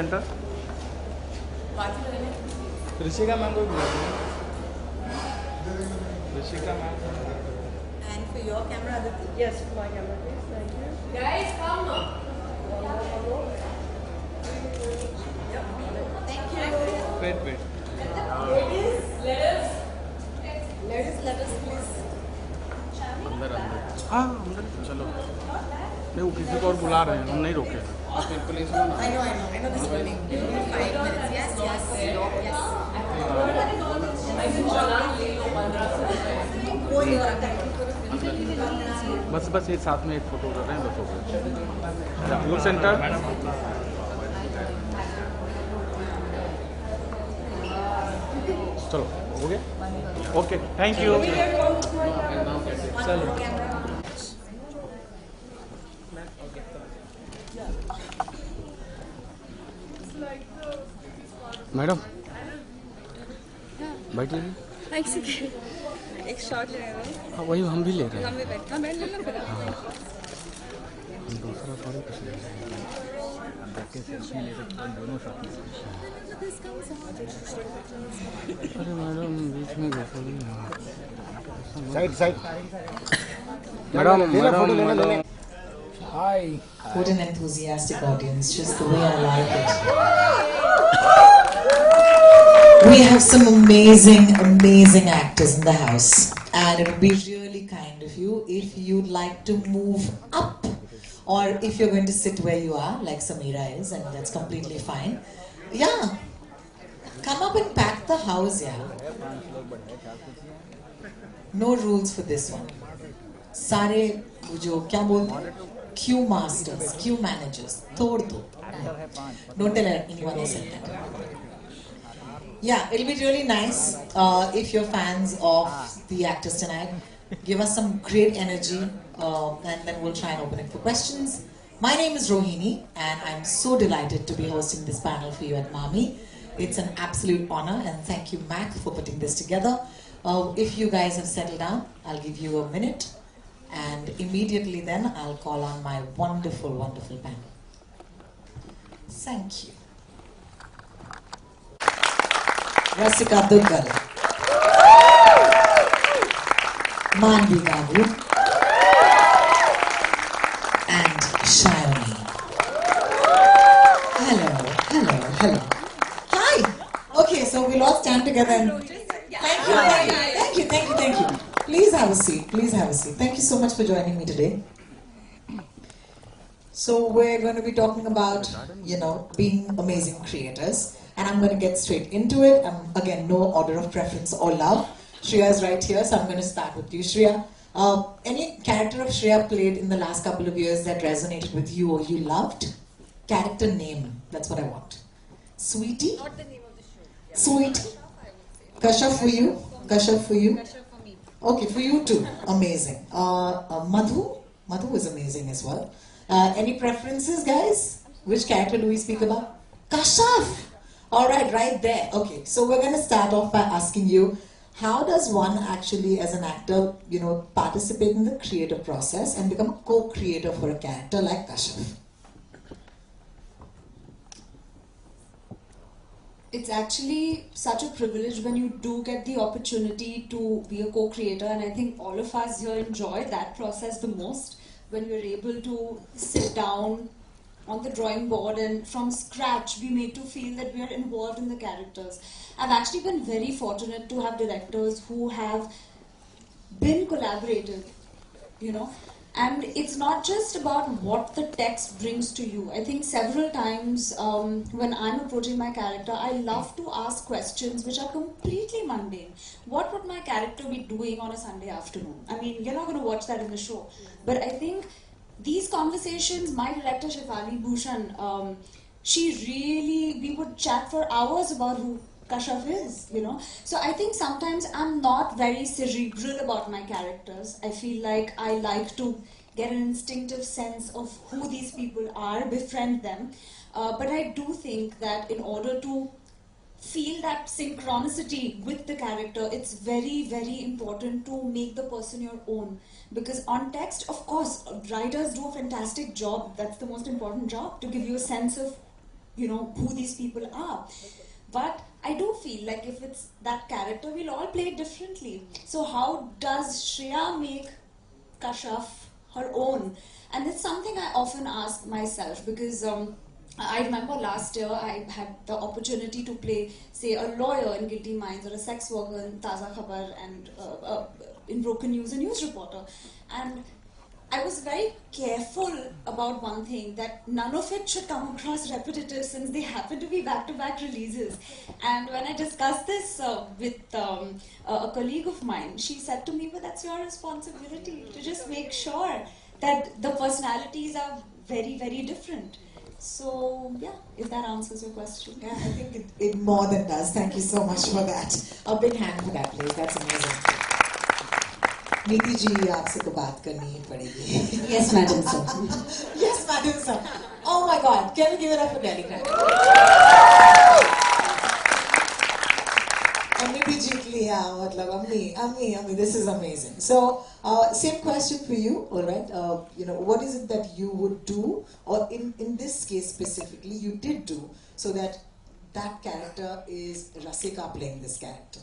Centre Rishika ma'am को बुला Rishika ma'am And for your camera, Aditi? Yes, my camera, please. Thank you. Guys, come now. Thank you. Wait Let us, please. अंदर हाँ अंदर चलो नहीं वो किसी को और बुला रहे हैं हम नहीं रोके आप बिल्कुल नहीं सुनो ना I know this morning. Give me 5 minutes. Yes. बस ये साथ में एक फोटो कर रहे हैं बस हो गया फूड सेंटर चलो हो गया ओके थैंक यू चलो मैडम बैठिए एक शॉट ले रहे हैं। हाँ वही हम भी ले रहे हैं हम भी बैठ लेना फिर। हाँ हम दूसरा थोड़ी कुछ ले रहे हैं अरे मैडम बीच में घुसोगी side madam hi What an enthusiastic audience, just the way I like it. We have some amazing actors in the house, and it would be really kind of you if you'd like to move up, or if you're going to sit where you are, like Sameera is, and that's completely fine. Yeah, come up and pack the house, yeah. No rules for this one. सारे जो क्या बोलते हैं Q masters, Q managers, तोड़ दो. Don't tell anyone I said that. Yeah, it'll be really nice if you're fans of the actors tonight. Give us some great energy, and then we'll try and open it for questions. My name is Rohini, and I'm so delighted to be hosting this panel for you at Maanvi. It's an absolute honor, and thank you, Mac, for putting this together. If you guys have settled down, I'll give you a minute. And immediately then, I'll call on my wonderful panel. Thank you. Rasika Dugal, Maanvi Gagroo, and Sayani. Hello. Hi. Okay, so we'll all stand together and Thank you. Please have a seat. Thank you so much for joining me today. So we're going to be talking about, being amazing creators. And I'm going to get straight into it. Again, no order of preference or love. Shriya is right here, so I'm going to start with you, Shriya. Any character of Shriya played in the last couple of years that resonated with you or you loved? Character name, that's what I want. Sweetie? Not the name of the show. Sweetie? Kasha for you? Kasha for me. Okay, for you too. Amazing. Madhu is amazing as well. Any preferences, guys? Which character do we speak about? Kashaf! Alright, right there. Okay, so we're going to start off by asking you, how does one actually, as an actor, participate in the creative process and become a co-creator for a character like Kashaf? It's actually such a privilege when you do get the opportunity to be a co-creator, and I think all of us here enjoy that process the most, when we're able to sit down on the drawing board and from scratch be made to feel that we are involved in the characters. I've actually been very fortunate to have directors who have been collaborative, and it's not just about what the text brings to you. I think several times when I'm approaching my character, I love to ask questions which are completely mundane. What would my character be doing on a Sunday afternoon? I mean, you're not going to watch that in the show. But I think these conversations, my director Shefali Bhushan, we would chat for hours about who Kashaf is, So I think sometimes I'm not very cerebral about my characters. I feel like I like to get an instinctive sense of who these people are, befriend them. But I do think that in order to feel that synchronicity with the character, it's very, very important to make the person your own. Because on text, of course, writers do a fantastic job. That's the most important job, to give you a sense of who these people are. But I do feel like if it's that character, we'll all play it differently. So how does Shriya make Kashaf her own? And it's something I often ask myself, because I remember last year I had the opportunity to play, say, a lawyer in Guilty Minds or a sex worker in Taza Khabar and in Broken News, a news reporter. And I was very careful about one thing, that none of it should come across repetitive since they happen to be back-to-back releases. And when I discussed this with a colleague of mine, she said to me, but that's your responsibility to just make sure that the personalities are very, very different. So, yeah, if that answers your question. Yeah, I think it more than does. Thank you so much for that. A big hand for that, please. That's amazing. नीति जी आपसे तो बात करनी ही पड़ेगी. Yes, madam, sir. Yes, madam, sir. Oh my God, can we give it up for Delhi? नीति जीत लिया, मतलब अम्मी, this is amazing. So, same question for you, all right? What is it that you would do, or in this case specifically, you did do, so that character is Rasika playing this character?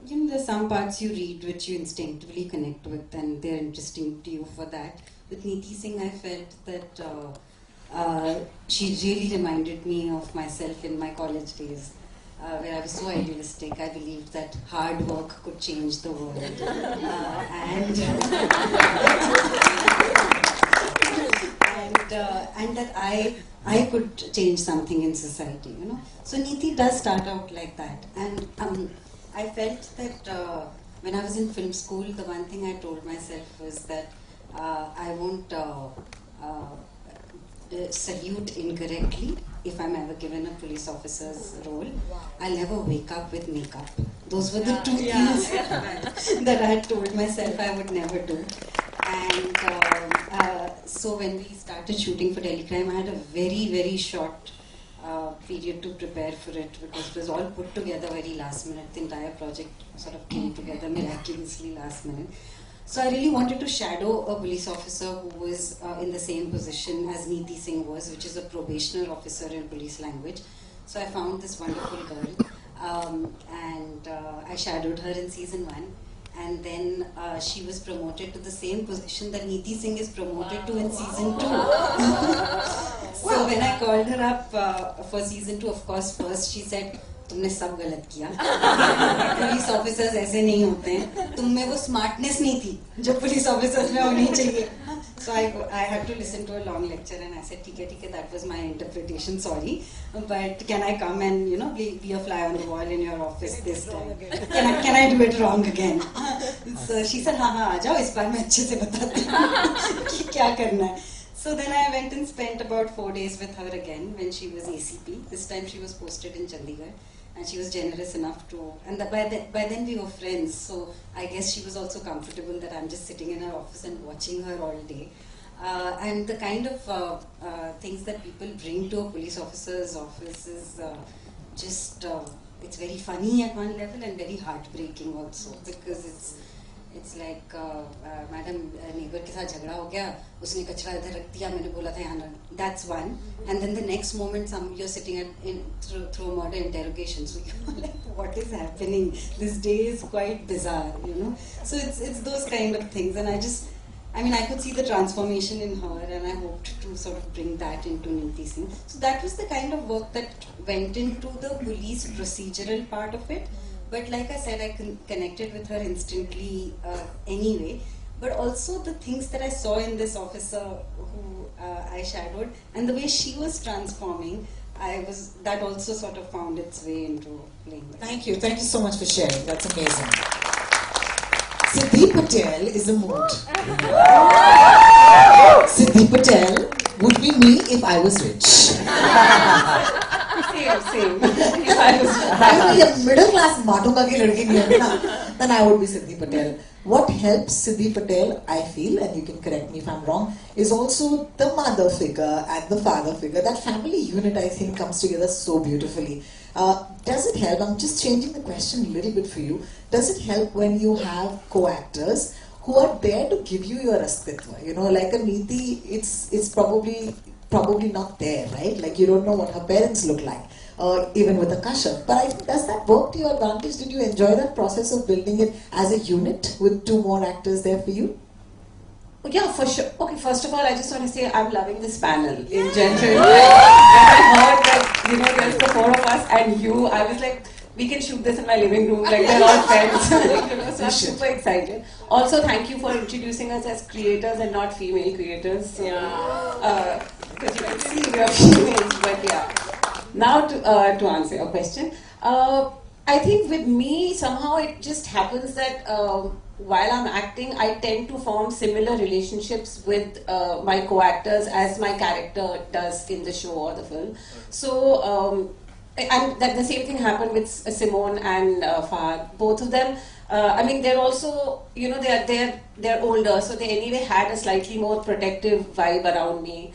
There's some parts you read which you instinctively connect with, and they're interesting to you for that. With Neeti Singh, I felt that she really reminded me of myself in my college days, where I was so idealistic. I believed that hard work could change the world, and that I could change something in society. So Neeti does start out like that, and I felt that when I was in film school, the one thing I told myself was that I won't salute incorrectly if I'm ever given a police officer's role. I'll never wake up with makeup. Those were the two things that I had told myself I would never do. And so when we started shooting for Delhi Crime, I had a very, very short period to prepare for it, because it was all put together very last minute. The entire project sort of came together miraculously last minute. So I really wanted to shadow a police officer who was in the same position as Neeti Singh was, which is a probationer officer in police language. So I found this wonderful girl, and I shadowed her in season 1. And then she was promoted to the same position that Neeti Singh is promoted to in season 2. So when I called her up for season 2, of course, first she said, तुमने सब गलत किया. Police officers ऐसे नहीं होते हैं. तुम में वो स्मार्टनेस नहीं थी जो पुलिस ऑफिसर्स में होनी चाहिए. So I had to listen to a long lecture, and I said, ठीक है, that was my interpretation, sorry, but can I come and be a fly on the wall in your office this time? Can I do it wrong again? So she said, हाँ आ जाओ, इस बार मैं अच्छे से बताती हूँ कि क्या करना है. So then I went and spent about 4 days with her again when she was ACP. This time she was posted in Chandigarh, and she was generous enough to, and by then we were friends, so I guess she was also comfortable that I'm just sitting in her office and watching her all day. And the kind of things that people bring to a police officer's office is just, it's very funny at one level and very heartbreaking also, because it's like, madam, neighbor ke saath jhagda ho gaya, usne kachra idhar rakh diya, maine bola tha yahan na. That's one. And then the next moment you're sitting through a murder interrogation, so you're like, what is happening? This day is quite bizarre, So it's those kind of things, and I could see the transformation in her, and I hoped to sort of bring that into Neeti Singh. So that was the kind of work that went into the police procedural part of it. But like I said, I connected with her instantly anyway. But also the things that I saw in this officer who I shadowed, and the way she was transforming, that also sort of found its way into playing with. Thank you so much for sharing. That's amazing. Siddhi Patel is a mood. Siddhi Patel would be me if I was rich. Same. If I was a middle class Matunga की लड़की नहीं है ना, then I would be Siddhi Patel. What helps Siddhi Patel, I feel, and you can correct me if I'm wrong, is also the mother figure and the father figure. That family unit, I think, comes together so beautifully. Does it help? I'm just changing the question a little bit for you. Does it help when you have co-actors who are there to give you your astitva? Like a Neeti, it's probably probably not there, right? Like you don't know what her parents look like, even with a kashyap. But I think, does that work to your advantage? Did you enjoy that process of building it as a unit with 2 more actors there for you? Yeah, for sure. Okay, first of all, I just want to say I'm loving this panel in general. When I heard that, there's the 4 of us and you, I was like, we can shoot this in my living room, like they're all friends. So I'm super excited. Also, thank you for introducing us as creators and not female creators. Because you can see we are females, but yeah. Now to answer your question, I think with me, somehow it just happens that while I'm acting, I tend to form similar relationships with my co-actors as my character does in the show or the film. So, and that the same thing happened with Simone and Fahad. Both of them, I mean, they're also, they're older, so they anyway had a slightly more protective vibe around me.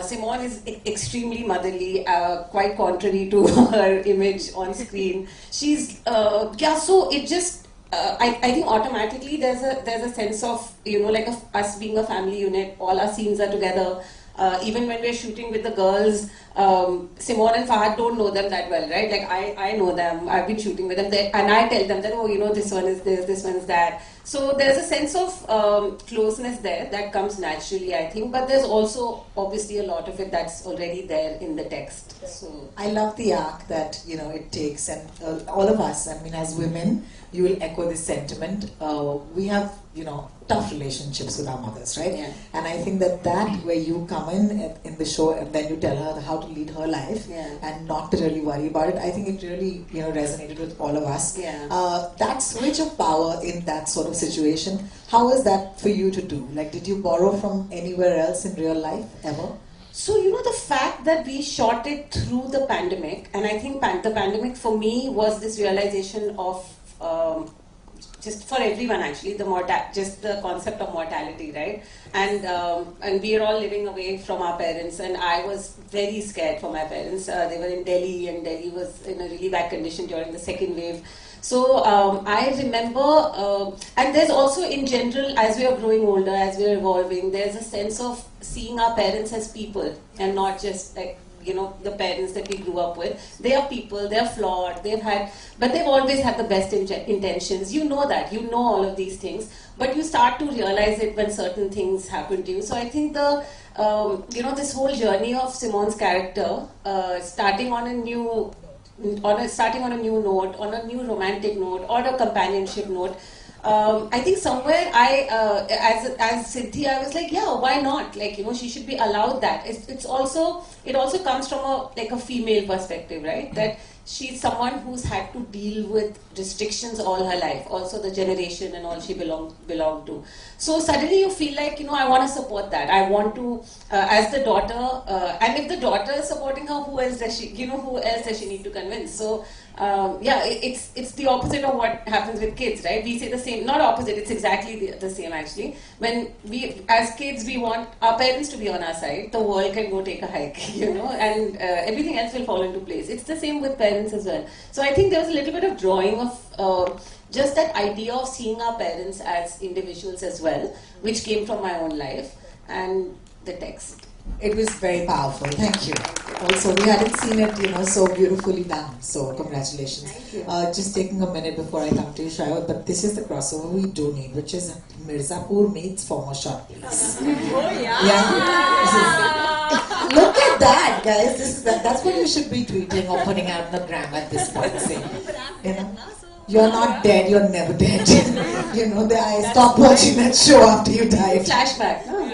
Simone is extremely motherly, quite contrary to her image on screen. She's, so it just, I think automatically there's a sense of, like us being a family unit, all our scenes are together. Even when we're shooting with the girls, Simone and Fahad don't know them that well, right? Like I know them, I've been shooting with them, and I tell them that, this one is this one is that. So there's a sense of closeness there that comes naturally, I think, but there's also obviously a lot of it that's already there in the text. So I love the arc that it takes, and all of us, I mean, as women, you will echo this sentiment. We have tough relationships with our mothers, right? Yeah. And I think that where you come in the show and then you tell her how to lead her life, and not to really worry about it, I think it really resonated with all of us. That switch of power in that sort of situation, how is that for you to do? Like, did you borrow from anywhere else in real life ever? So, the fact that we shot it through the pandemic, and I think the pandemic for me was this realization of, just for everyone actually, just the concept of mortality, right? And we are all living away from our parents, and I was very scared for my parents. They were in Delhi, and Delhi was in a really bad condition during the second wave. So I remember, and there's also in general, as we are growing older, as we are evolving, there's a sense of seeing our parents as people and not just like, the parents that we grew up with. They are people, they're flawed, but they've always had the best intentions. You know that, you know all of these things, but you start to realize it when certain things happen to you. So I think this whole journey of Simone's character, starting on a new note, on a new romantic note, or a companionship note. I think somewhere as Siddhi, I was like, yeah, why not? Like, she should be allowed that. It also comes from a female perspective, right? That she's someone who's had to deal with restrictions all her life, also the generation and all she belonged to. So suddenly you feel like, I want to support that. I want to, as the daughter, and if the daughter is supporting her, who else does she need to convince? So it's the opposite of what happens with kids, right? We say the same, not opposite, it's exactly the same actually. When as kids, we want our parents to be on our side, the world can go take a hike, and everything else will fall into place. It's the same with parents as well. So I think there was a little bit of drawing of just that idea of seeing our parents as individuals as well, which came from my own life, and the text. It was very powerful. Thank you. Also, we hadn't seen it, so beautifully done. So, congratulations. Just taking a minute before I come to you, Shriya, but this is the crossover we do need, which is Mirzapur meets former shot, please. Oh yeah. Look at that, guys. That's what you should be tweeting or putting out on the gram at this point. Saying, you're not dead. You're never dead. I stopped watching that show after you died. Flashback. No?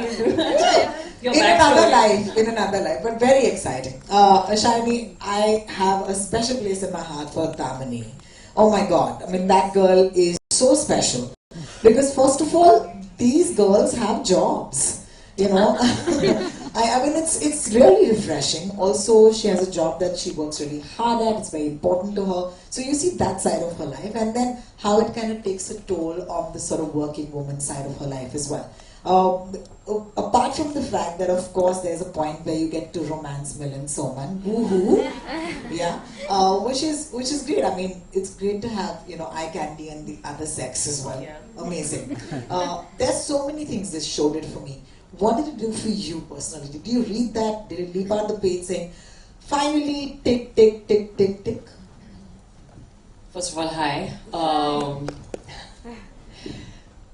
In another life, but very exciting. Shani, I have a special place in my heart for Tamini. Oh my God, I mean, that girl is so special. Because first of all, these girls have jobs, I mean, it's really refreshing. Also, she has a job that she works really hard at. It's very important to her. So you see that side of her life, and then how it kind of takes a toll on the sort of working woman side of her life as well. Apart from the fact that, of course, there's a point where you get to romance Milind Soman, which is great. I mean, it's great to have eye candy and the other sex as well. Amazing. There's so many things this show did for me. what did it do for you personally? Did you read that? Did it leap out the page saying, finally, tick, tick, tick, tick, tick? First of all, hi.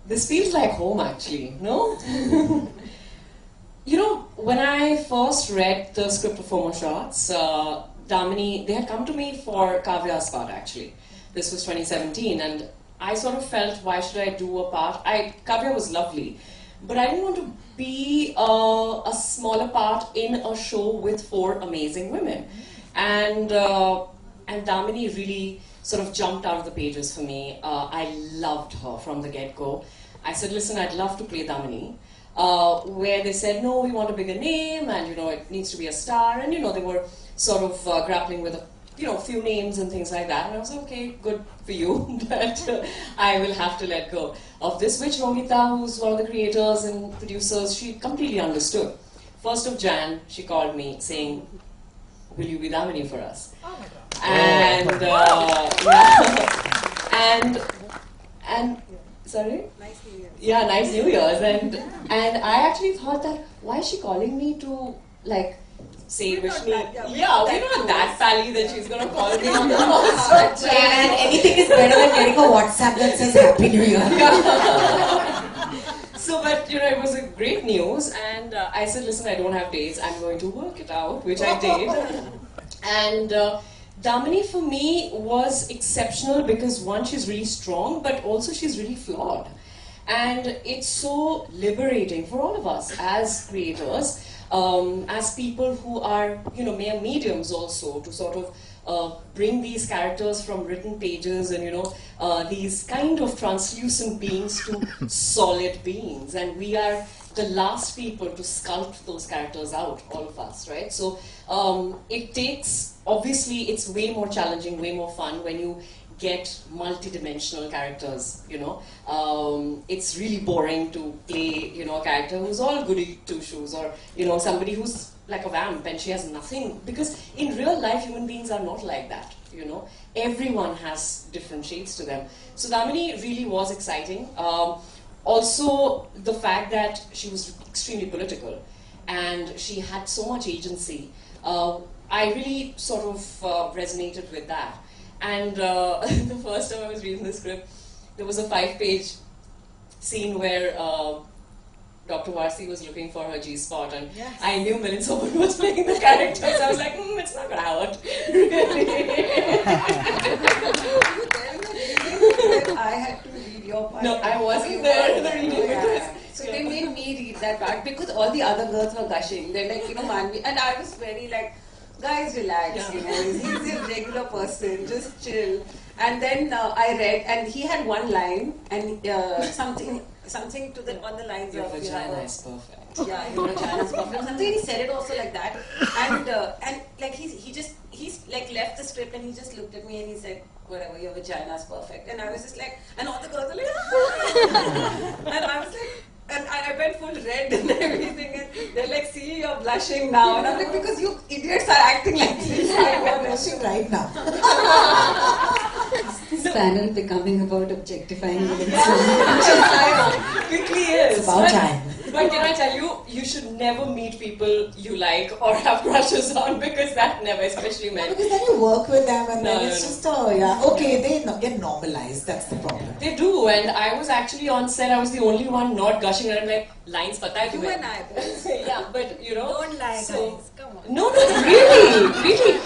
This feels like home, actually, no? You know, when I first read the script of Four Shots, Damini, they had come to me for Kavya's part, actually. This was 2017, and I sort of felt, why should I do a part? Kavya was lovely, but I didn't want to be a smaller part in a show with 4 amazing women. And Damini really sort of jumped out of the pages for me. I loved her from the get-go. I said, listen, I'd love to play Damini. Where they said, no, we want a bigger name, and it needs to be a star, and they were sort of grappling with a few names and things like that, and I was like, okay, good for you, but I will have to let go of this, which Romita, who's one of the creators and producers, she completely understood. 1st of Jan, she called me saying, will you be Damini for us? Oh my God. And, and sorry? Nice New Year. Yeah, nice New Year's, and I actually thought that, why is she calling me to, like, say wish me? Yeah, we're not that pally that she's gonna call me on the first. And anything is better than getting a WhatsApp that says Happy New Year. So, but it was a great news, and I said, listen, I don't have days, I'm going to work it out, which I did. And Damini for me was exceptional because one, she's really strong, but also she's really flawed. And it's so liberating for all of us as creators, as people who are, mere mediums also, to sort of bring these characters from written pages and, these kind of translucent beings to solid beings. And we are the last people to sculpt those characters out, all of us, right? So it takes, obviously, it's way more challenging, way more fun when you get multi-dimensional characters, it's really boring to play, a character who's all goody two-shoes, or, somebody who's like a vamp and she has nothing, because in real life, human beings are not like that, Everyone has different shades to them. So Damini really was exciting. Also, the fact that she was extremely political and she had so much agency, I really sort of resonated with that. And the first time I was reading the script, there was a 5-page scene where Dr. Varsi was looking for her G-spot, and yes. I knew Milind Soban was playing the character, so I was like, it's not gonna hurt, really. I had to read your part. No, I wasn't there in the reading. Yeah. So they made me read that part because all the other girls were gushing. They're like, Maanvi, and I was very like, guys, relax, he's a regular person, just chill. And then I read, and he had one line, and something to the on the lines your of vagina is perfect. Yeah, your vagina is perfect. Something he said it also like that, and like he's like left the script and he just looked at me and he said, whatever, your vagina is perfect. And I was just like, and all the girls were like, and I was like. And I went full red and everything, and they're like, see, you're blushing now. And I'm like, because you idiots are acting like this. I'm blushing right now. This panel becoming about objectifying women. Quickly is. It's about time. But can I tell you, you should never meet people you like or have crushes on, because that never, especially men. Because then you work with them and then it's just, okay, they get normalized, that's the problem. They do, and I was actually on set, I was the only one not gushing, and I'm like, lines pata hai You and I both. Yeah, but Don't lie, guys. Come on. No, really.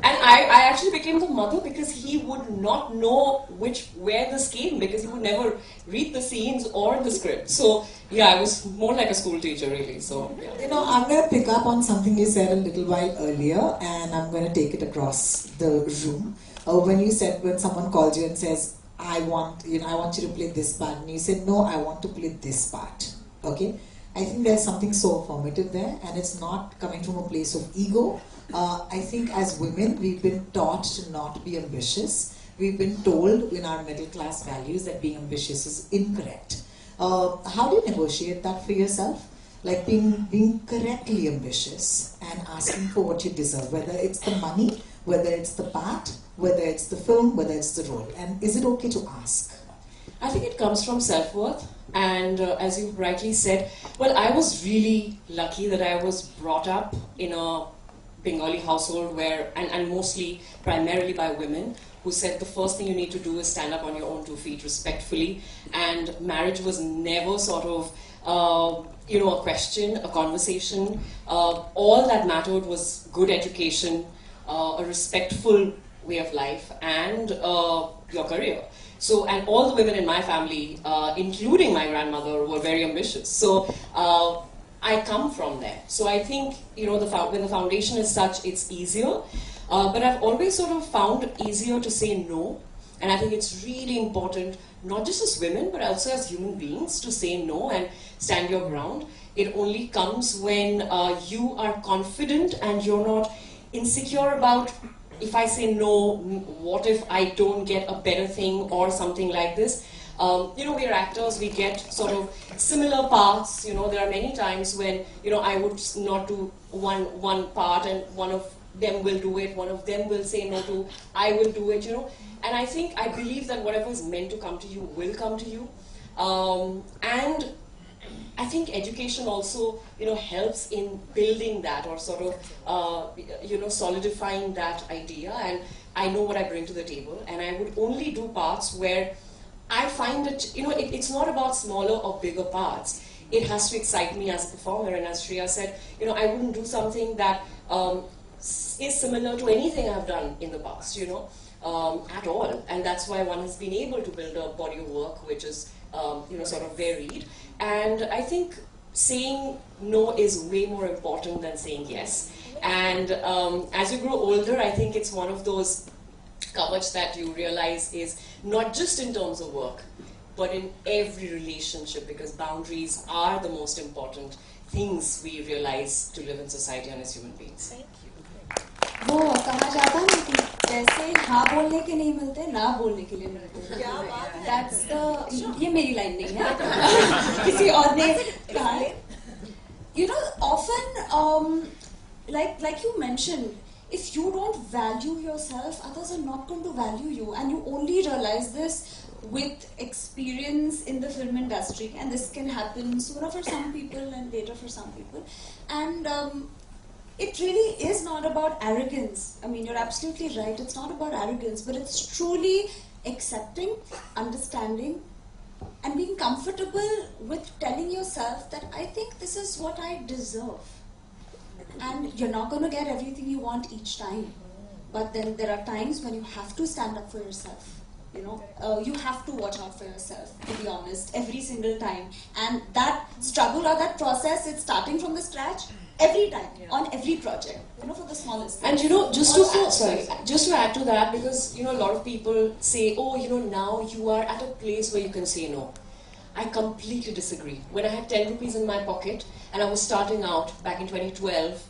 And I actually became the mother because he would not know where this came, because he would never read the scenes or the script. So yeah, I was more like a school teacher really. So yeah. I'm going to pick up on something you said a little while earlier, and I'm going to take it across the room. When you said, when someone calls you and says, I want you to play this part, and you said, no, I want to play this part. Okay? I think there's something so affirmative there, and it's not coming from a place of ego. I think as women, we've been taught to not be ambitious. We've been told in our middle class values that being ambitious is incorrect. How do you negotiate that for yourself? Like being correctly ambitious and asking for what you deserve, whether it's the money, whether it's the part, whether it's the film, whether it's the role. And is it okay to ask? I think it comes from self-worth. And as you rightly said, well, I was really lucky that I was brought up in a Bengali household where, and mostly, primarily by women, who said the first thing you need to do is stand up on your own 2 feet respectfully. And marriage was never sort of, a question, a conversation. All that mattered was good education, a respectful way of life, and your career. So, and all the women in my family, including my grandmother, were very ambitious. So, I come from there. So I think, when the foundation is such, it's easier. But I've always sort of found it easier to say no. And I think it's really important, not just as women, but also as human beings, to say no and stand your ground. It only comes when you are confident and you're not insecure about, if I say no, what if I don't get a better thing or something like this. We're actors, we get sort of similar parts. There are many times when, I would not do one part and one of them will do it, one of them will say no to, I will do it, And I believe that whatever is meant to come to you will come to you. And I think education also, helps in building that or sort of, solidifying that idea. And I know what I bring to the table, and I would only do parts where I find that, it's not about smaller or bigger parts. It has to excite me as a performer. And as Shriya said, I wouldn't do something that is similar to anything I've done in the past, at all. And that's why one has been able to build a body of work which is, sort of varied. And I think saying no is way more important than saying yes. And as you grow older, I think it's one of those coverage that you realize is not just in terms of work, but in every relationship, because boundaries are the most important things we realize to live in society and as human beings. Thank you. वो कहा जाता है ना कि जैसे हाँ बोलने के नहीं मिलते ना बोलने के लिए मिलते हैं. That's the ये मेरी लाइन नहीं है किसी और ने कहा है. Often like you mentioned, if you don't value yourself, others are not going to value you, and you only realize this with experience in the film industry, and this can happen sooner for some people and later for some people. And it really is not about arrogance. I mean, you're absolutely right, it's not about arrogance, but it's truly accepting, understanding, and being comfortable with telling yourself that I think this is what I deserve. And you're not going to get everything you want each time. But then there are times when you have to stand up for yourself. You have to watch out for yourself, to be honest, every single time. And that struggle or that process, it's starting from the scratch every time, on every project, for the smallest thing. And just to add to that, because a lot of people say, oh, now you are at a place where you can say no. I completely disagree. When I had 10 rupees in my pocket and I was starting out back in 2012,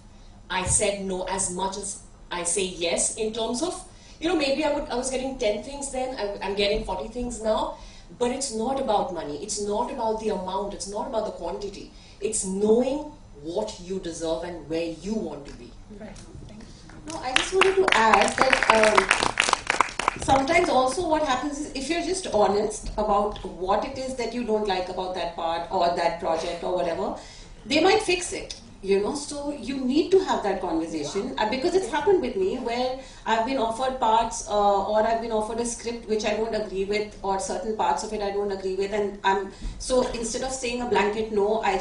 I said no as much as I say yes, in terms of, maybe I was getting 10 things then, I'm getting 40 things now, but it's not about money, it's not about the amount, it's not about the quantity, it's knowing what you deserve and where you want to be. Right. No, I just wanted to add that sometimes also what happens is, if you're just honest about what it is that you don't like about that part or that project or whatever, they might fix it. So you need to have that conversation, because it's happened with me where I've been offered parts or I've been offered a script which I don't agree with, or certain parts of it I don't agree with, and so instead of saying a blanket no, I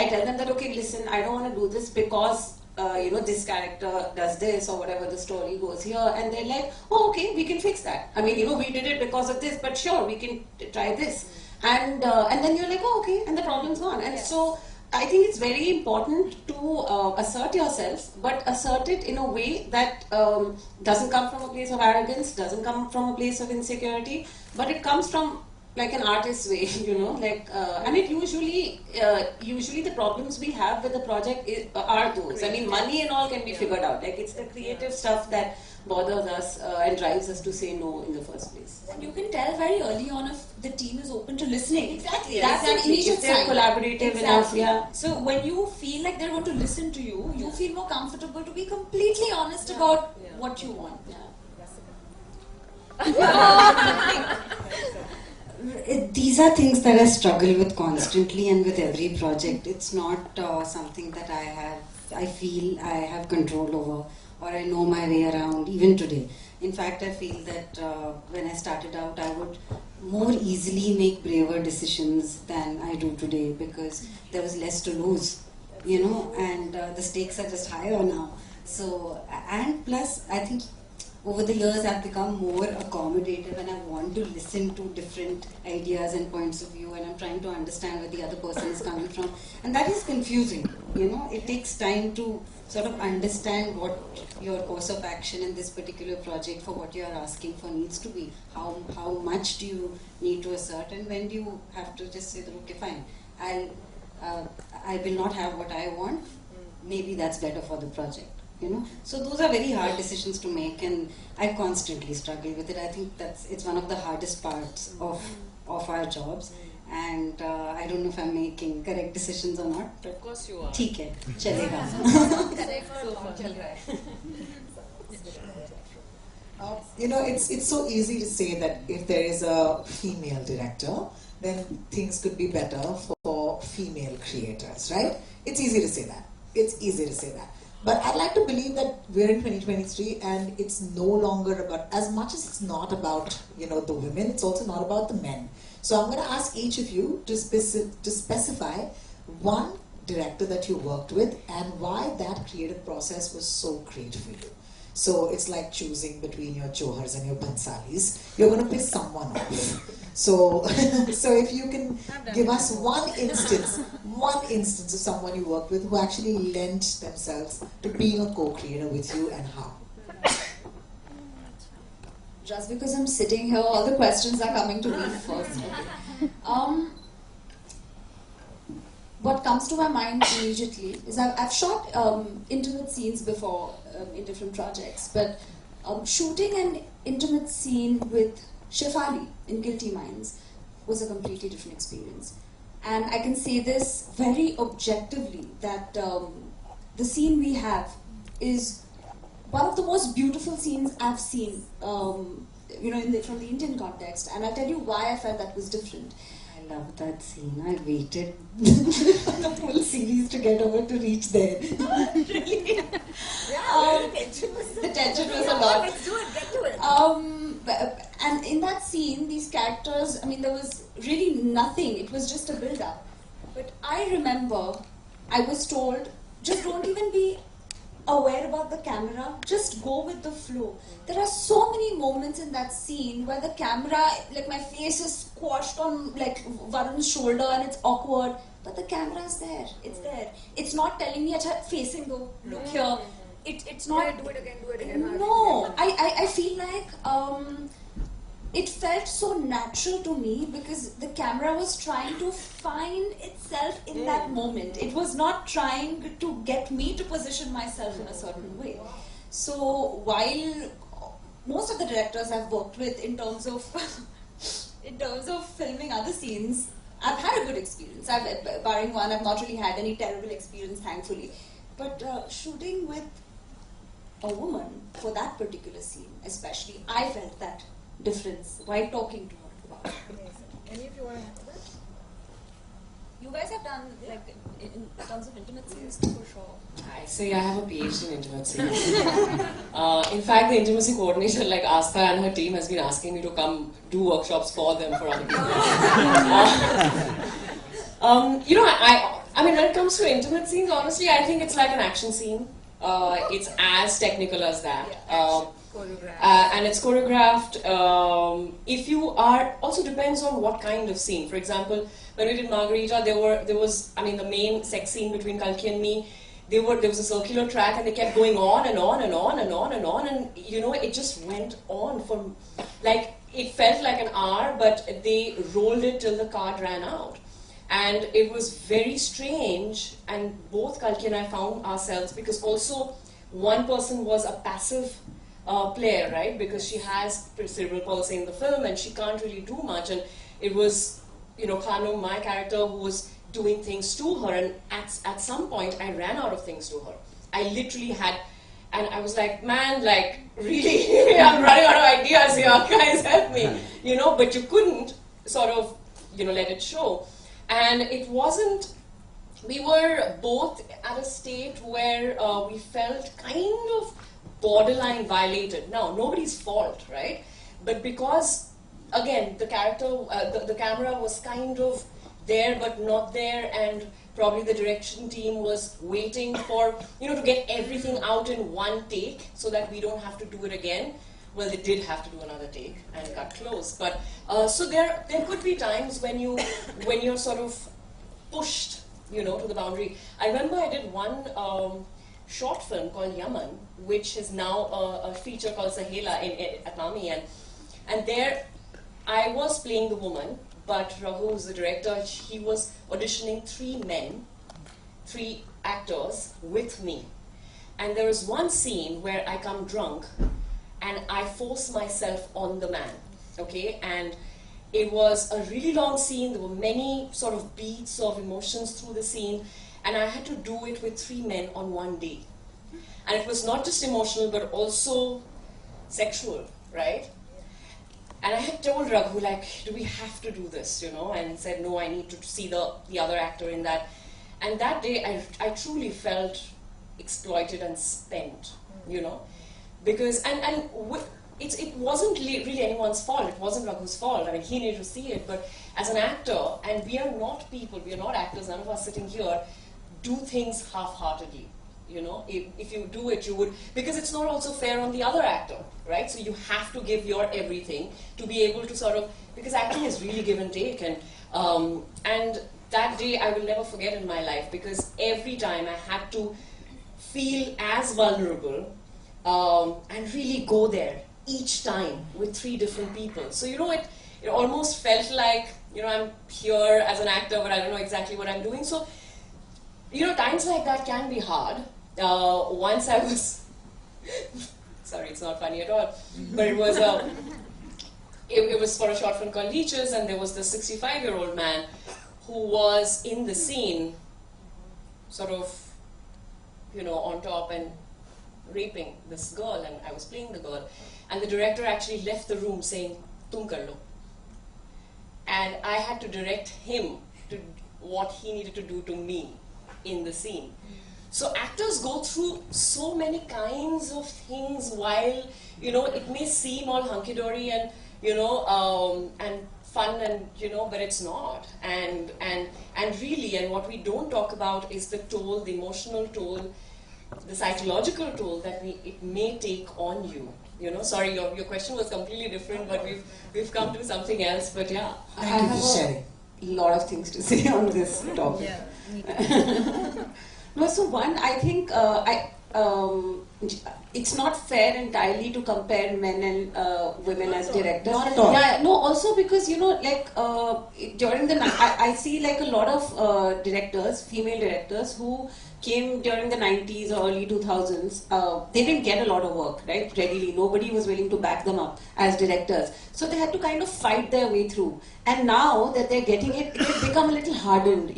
tell them that, okay, listen, I don't want to do this because this character does this or whatever, the story goes here, and they're like, oh, okay, we can fix that. I mean, we did it because of this, but sure, we can try this, and then you're like, oh, okay, and the problem's gone. And so I think it's very important to assert yourself, but assert it in a way that doesn't come from a place of arrogance, doesn't come from a place of insecurity, but it comes from like an artist's way, and it usually the problems we have with the project are those. I mean, money and all can be figured out. Like, it's the creative stuff that bothers us and drives us to say no in the first place. And you can tell very early on if the team is open to listening. Exactly. That's an initial if they're sign. collaborative enough, yeah. So when you feel like they're going to listen to you, you feel more comfortable to be completely honest about what you want. These are things that I struggle with constantly and with every project. It's not something that I feel I have control over or I know my way around even today. In fact, I feel that when I started out, I would more easily make braver decisions than I do today because there was less to lose, you know, and the stakes are just higher now. So, and plus, I think over the years I've become more accommodative and I want to listen to different ideas and points of view, and I'm trying to understand where the other person is coming from. And that is confusing, you know. It takes time to sort of understand what your course of action in this particular project for what you are asking for needs to be. How much do you need to assert, and when do you have to just say that, okay, fine, I will not have what I want. Maybe that's better for the project. You know, so those are very hard decisions to make, and I constantly struggle with it. I think it's one of the hardest parts of our jobs, and I don't know if I'm making correct decisions or not. But of course you are. ठीक है, चलेगा. You know, it's so easy to say that if there is a female director, then things could be better for female creators, right? It's easy to say that. It's easy to say that. But I'd like to believe that we're in 2023 and it's no longer about, as much as it's not about, you know, the women, it's also not about the men. So I'm going to ask each of you to specify one director that you worked with and why that creative process was so great for you. So it's like choosing between your Johars and your Bansalis. You're going to pick someone off. So, so if you can give us one instance of someone you worked with who actually lent themselves to being a co-creator with you, and how. Just because I'm sitting here, all the questions are coming to me first. Okay. What comes to my mind immediately is I've shot intimate scenes before in different projects, but shooting an intimate scene with Shefali in Guilty Minds was a completely different experience. And I can say this very objectively, that the scene we have is one of the most beautiful scenes I've seen, you know, from the Indian context. And I'll tell you why I felt that was different. I love that scene. I waited the full series to get over to reach there. Really? The tension was a lot. Let's do it, get to it. And in that scene, these characters, I mean, there was really nothing. It was just a build-up. But I remember I was told, just don't even be aware about the camera, just go with the flow. There are so many moments in that scene where the camera, like my face is squashed on like Varun's shoulder and it's awkward, but the camera is there. It's there. It's not telling me, "Acha, facing though, look here." It's not. Do it again. No, I feel like it felt so natural to me because the camera was trying to find itself in that moment. It was not trying to get me to position myself in a certain way. So while most of the directors I've worked with in terms of filming other scenes, I've had a good experience. Barring one, I've not really had any terrible experience, thankfully. But shooting with a woman for that particular scene, especially, I felt that difference while talking to her about it. Any of you want to answer that? You guys have done, like, in terms of intimate scenes, for sure. I say I have a PhD in intimacy. In fact, the intimacy coordinator, like Astha and her team, has been asking me to come do workshops for them for other people. You know, I mean, when it comes to intimate scenes, honestly, I think it's like an action scene. It's as technical as that. And it's choreographed. If you are, also depends on what kind of scene. For example, when we did Margarita, there was, I mean, the main sex scene between Kalki and me. There was a circular track, and they kept going on and on and on and on and on, and you know, it just went on for, like, it felt like an hour, but they rolled it till the card ran out. And it was very strange, and both Kalki and I found ourselves, because also one person was a passive player, right? Because she has cerebral palsy in the film and she can't really do much. And it was, you know, Kanu, my character, who was doing things to her. And at some point, I ran out of things to her. I literally had, and I was like, man, like, really, I'm running out of ideas here. Guys, help me. You know, but you couldn't sort of, let it show. And it wasn't, we were both at a state where we felt kind of borderline violated. Now, nobody's fault, right? But because, again, the character, the camera was kind of there but not there, and probably the direction team was waiting for, to get everything out in one take so that we don't have to do it again. Well, they did have to do another take and cut close. But so there could be times when you're sort of pushed, to the boundary. I remember I did one short film called Yaman, which is now a feature called Sahela at Maanvi, and there I was playing the woman, but Raghu, who's the director, he was auditioning 3 actors with me. And there is one scene where I come drunk and I force myself on the man, okay? And it was a really long scene. There were many sort of beats of emotions through the scene, and I had to do it with 3 men on one day. And it was not just emotional, but also sexual, right? And I had told Raghu, like, do we have to do this, And he said, no, I need to see the other actor in that. And that day, I truly felt exploited and spent, Because, it wasn't really anyone's fault. It wasn't Raghu's fault. I mean, he needed to see it. But as an actor, and we are not people, we are not actors, none of us sitting here, do things half-heartedly. If you do it, you would, because it's not also fair on the other actor, right? So you have to give your everything to be able to sort of, because acting is really give and take, and that day I will never forget in my life, because every time I had to feel as vulnerable and really go there each time with 3 different people. So it almost felt like I'm here as an actor, but I don't know exactly what I'm doing. So times like that can be hard. Once I was, sorry, it's not funny at all, but it was it was for a short film called Leeches, and there was this 65-year-old man who was in the scene, sort of, on top and raping this girl, and I was playing the girl, and the director actually left the room saying, "Tum kar lo," and I had to direct him to what he needed to do to me in the scene. So actors go through so many kinds of things while, it may seem all hunky-dory and, and fun and, but it's not. And really, and what we don't talk about is the toll, the emotional toll, the psychological toll that it may take on you. Sorry, your question was completely different, but we've come to something else, but yeah. I have a lot of things to say on this topic. Yeah. No, so one, I think it's not fair entirely to compare men and women as directors. Not at all. Yeah, no, also because, during the night, I see like a lot of directors, female directors, who came during the 90s or early 2000s. They didn't get a lot of work, right, readily. Nobody was willing to back them up as directors. So they had to kind of fight their way through. And now that they're getting it, it's become a little hardened,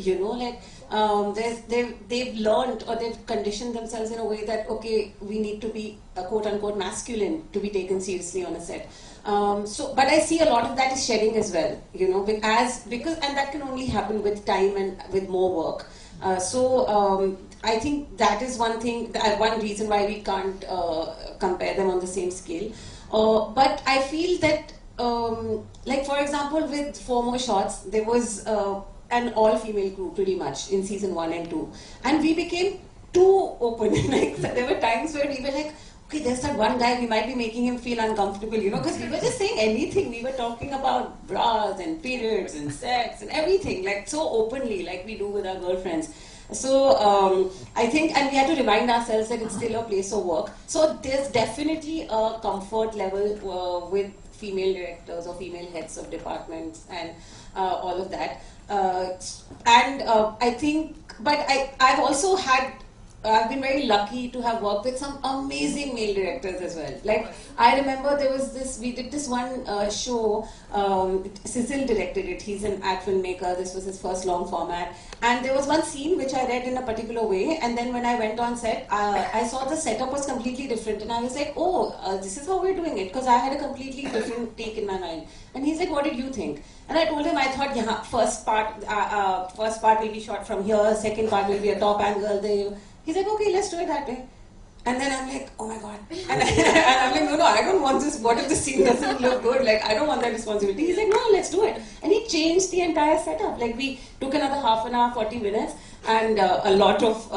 they've learned, or they've conditioned themselves in a way that, okay, we need to be quote-unquote masculine to be taken seriously on a set. But I see a lot of that is shedding as well, because and that can only happen with time and with more work. I think that is one thing, one reason why we can't compare them on the same scale. But I feel that, like for example, with 4 More Shots, there was an all-female crew pretty much in season 1 and 2, and we became too open. Like there were times where we were like, okay, there's that one guy, we might be making him feel uncomfortable, because we were just saying anything. We were talking about bras and periods and sex and everything, like so openly, like we do with our girlfriends. So I think, and we had to remind ourselves that it's still a place of work. So there's definitely a comfort level with female directors or female heads of departments and all of that. I think, but I've also had I've been very lucky to have worked with some amazing male directors as well. Like, I remember there was this, we did this one show, Cecil directed it, he's an act filmmaker, this was his first long format, and there was one scene which I read in a particular way, and then when I went on set, I saw the setup was completely different, and I was like, oh, this is how we're doing it, because I had a completely different take in my mind. And he's like, what did you think? And I told him, I thought, yeah, first part will be shot from here, second part will be a top angle. He's like, okay, let's do it that way. And then I'm like, oh my god. And I'm like, no, I don't want this. What if the scene doesn't look good? Like, I don't want that responsibility. He's like, no, let's do it. And he changed the entire setup. Like, we took another half an hour, 40 minutes, and a lot of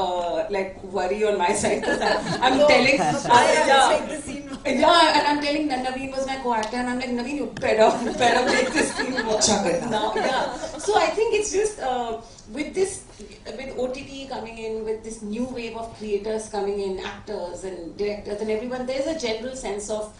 like worry on my side because I'm telling, and I'm telling Naveen was my co-actor, and I'm like, Naveen, you better make this scene work now. Yeah. So I think it's just with OTT coming in, with this new wave of creators coming in, actors and directors and everyone, there's a general sense of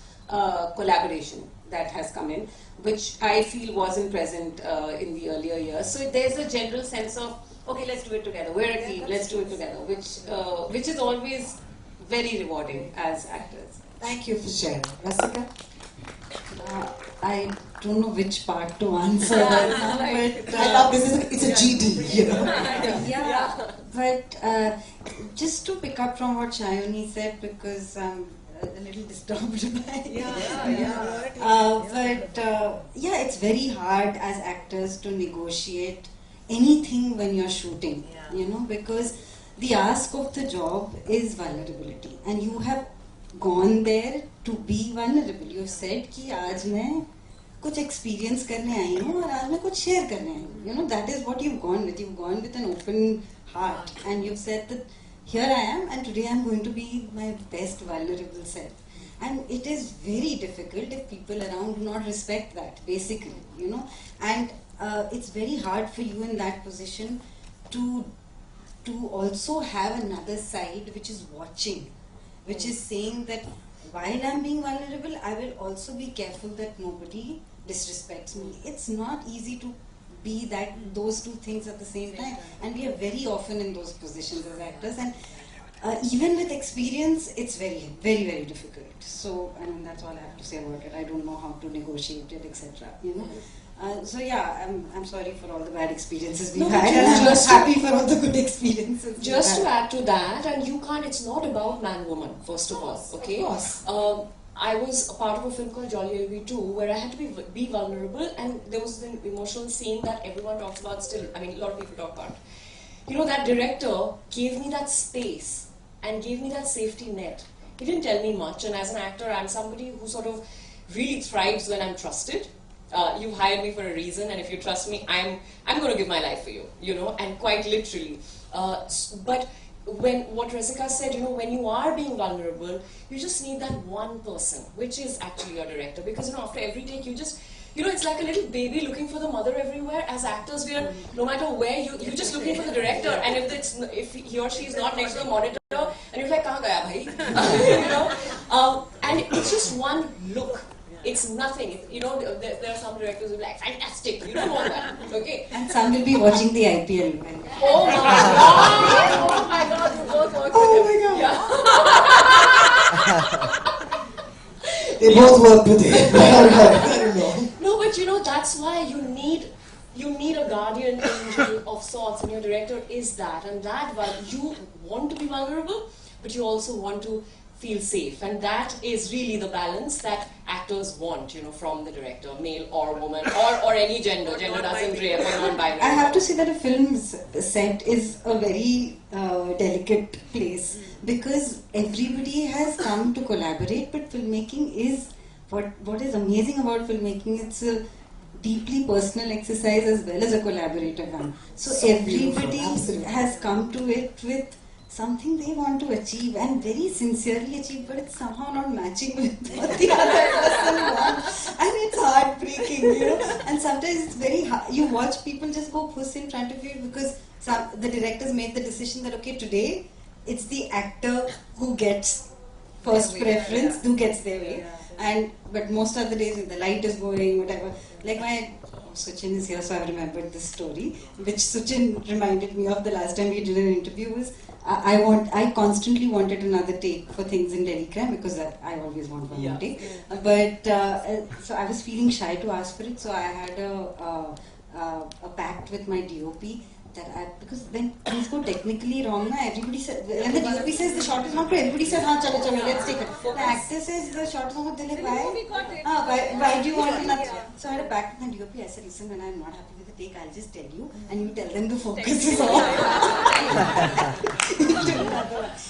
collaboration that has come in, which I feel wasn't present in the earlier years. So there's a general sense of, okay, let's do it together. We're a team. Let's do it together, which is always very rewarding as actors. Thank you for sharing. Rasika? I don't know which part to answer right now, but I love this. It's a GD, you know. Yeah, but just to pick up from what Sayani said, because I'm a little disturbed by it. Yeah, it's very hard as actors to negotiate anything when you're shooting, you know, because the ask of the job is vulnerability, and you have gone there to be vulnerable. You've said कि आज मैं कुछ experience करने आई हूँ और आज मैं कुछ share करने आई हूँ. You know, that is what you've gone with. You've gone with an open heart, and you've said that here I am, and today I'm going to be my best vulnerable self. And it is very difficult if people around do not respect that, basically, you know. And it's very hard for you in that position to also have another side which is watching, which is saying that while I'm being vulnerable, I will also be careful that nobody disrespects me. It's not easy to be those two things at the same time, and we are very often in those positions as actors, and even with experience, it's very, very, very difficult. So, I mean, that's all I have to say about it. I don't know how to negotiate it, etc. You know. So yeah, I'm sorry for all the bad experiences we've had, and I'm just happy for all the good experiences. Just to add to that, and you can't, it's not about man-woman, first of all, okay? Of course. I was a part of a film called Jolly LV 2, where I had to be vulnerable, and there was an emotional scene that everyone talks about still, I mean, a lot of people talk about. You know, that director gave me that space and gave me that safety net. He didn't tell me much, and as an actor, I'm somebody who sort of really thrives when I'm trusted. You've hired me for a reason, and if you trust me, I'm going to give my life for you, you know, and quite literally. But what Rasika said, you know, when you are being vulnerable, you just need that one person, which is actually your director, because, you know, after every take, you just, you know, it's like a little baby looking for the mother everywhere. As actors, we are, no matter where, you're just looking for the director, and if he or she is not next to the monitor, and you're like, kahan gaya bhai? You know, and it's just one look. It's nothing. You know, there are some directors who are like, fantastic, you don't want that, okay? And some will be watching the IPL. Oh my god! Oh my god, you both work with him. Yeah. They both work with him. I don't know. No, but you know, that's why you need a guardian angel of sorts, and your director is that. And that, you want to be vulnerable, but you also want to feel safe, and that is really the balance that actors want, you know, from the director, male or woman, or any gender. Gender doesn't care, or non-binary. I have to say that a film's set is a very delicate place, because everybody has come to collaborate, but filmmaking is, what is amazing about filmmaking, it's a deeply personal exercise as well as a collaborative one. So everybody has come to it with something they want to achieve and very sincerely achieve, but it's somehow not matching with what the other person wants, and it's heartbreaking, you know. And sometimes it's very hard. You watch people just go puss in front of you because the directors made the decision that, okay, today it's the actor who gets first preference, who gets their way. And but most of the days the light is going, whatever. Like my Suchin is here, so I've remembered this story, which Suchin reminded me of the last time we did an interview. Was I constantly wanted another take for things in Delhi Crime because I always want one more take. But so I was feeling shy to ask for it, so I had a pact with my DOP that because when things go technically wrong, everybody says, when the DOP says the shot is not good, everybody says, "Haan, chalo, chalo, let's take it." The actor says the shot is not good, they're like, why do you want another? So I had a pact with my DOP. I said, listen, when I'm not happy with the take, I'll just tell you, and you tell them the focus is off.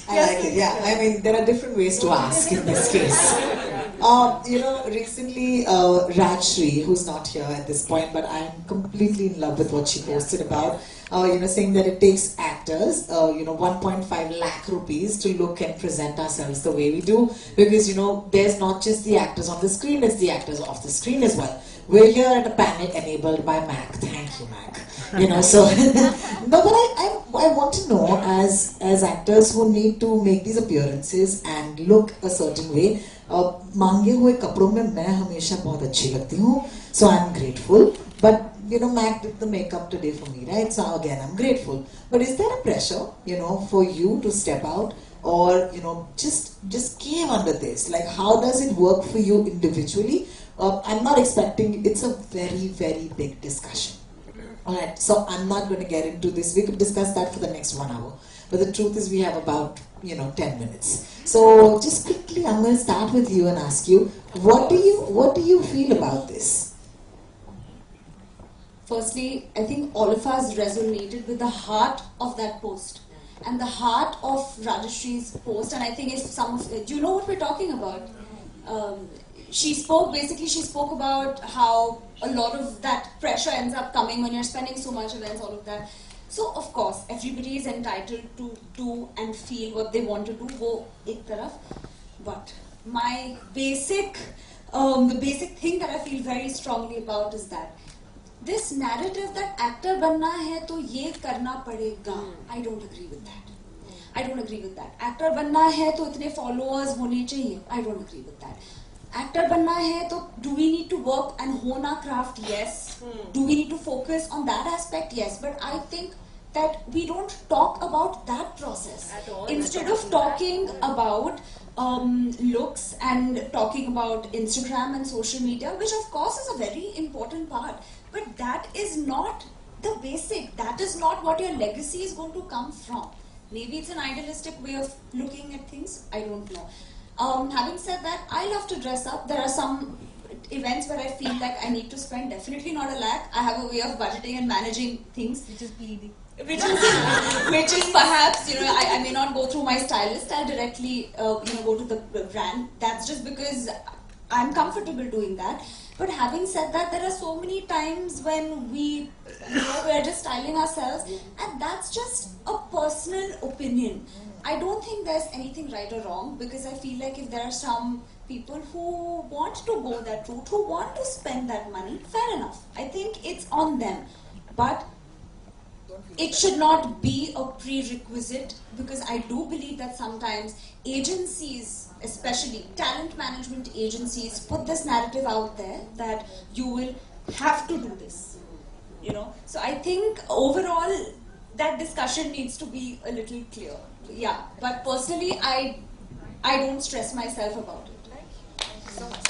I like it, yeah. I mean, there are different ways to ask in this case. Recently, Rajshri, who's not here at this point, but I'm completely in love with what she posted about, saying that it takes actors, 1.5 lakh rupees to look and present ourselves the way we do, because, there's not just the actors on the screen, it's the actors off the screen as well. We're here at a panel enabled by Mac. Thank you, Mac. So no, but I want to know, as actors who need to make these appearances and look a certain way, मांगे हुए कपड़ों में मैं हमेशा बहुत अच्छी लगती हूँ, so I'm grateful. But Mac did the makeup today for me, right? So again, I'm grateful. But is there a pressure, for you to step out, or just came under this? Like, how does it work for you individually? I'm not expecting. It's a very, very big discussion. Alright, so I'm not going to get into this. We could discuss that for the next 1 hour. But the truth is we have about, 10 minutes. So just quickly, I'm going to start with you and ask you, what do you feel about this? Firstly, I think all of us resonated with the heart of that post and the heart of Rajashree's post. And I think do you know what we're talking about? She spoke about how a lot of that pressure ends up coming when you're spending so much events, all of that. So of course, everybody is entitled to do and feel what they want to do, wo ek taraf. But my the basic thing that I feel very strongly about is that this narrative that actor banna hai to ye karna padega. I don't agree with that. Actor banna hai to itne followers hone chahiye. I don't agree with that. Actor banna hai to do we need to work and hone our craft? Yes. Do we need to focus on that aspect? Yes. But I think that we don't talk about that process. Instead of talking about looks and talking about Instagram and social media, which of course is a very important part, but that is not the basic. That is not what your legacy is going to come from. Maybe it's an idealistic way of looking at things. I don't know. Having said that, I love to dress up. There are some events where I feel like I need to spend definitely not a lakh. I have a way of budgeting and managing things. Which is bleeding. Which is perhaps, I may not go through my stylist. I'll directly, go to the brand. That's just because I'm comfortable doing that. But having said that, there are so many times when we're just styling ourselves, and that's just a personal opinion. I don't think there's anything right or wrong, because I feel like if there are some people who want to go that route, who want to spend that money, fair enough. I think it's on them. But it should not be a prerequisite, because I do believe that sometimes agencies, especially talent management agencies, put this narrative out there that you will have to do this. So I think overall that discussion needs to be a little clear. Yeah, but personally I don't stress myself about it. Thank you so much.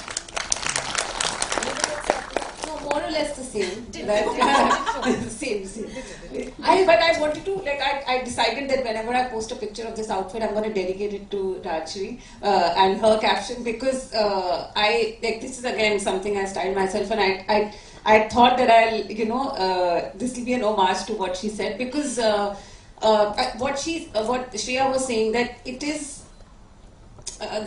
No, more or less the same. Same. But I wanted to, I decided that whenever I post a picture of this outfit, I'm going to dedicate it to Rajshri and her caption, because this is again something I styled myself, and I thought that this will be an homage to what she said, because what Shriya was saying, that it is I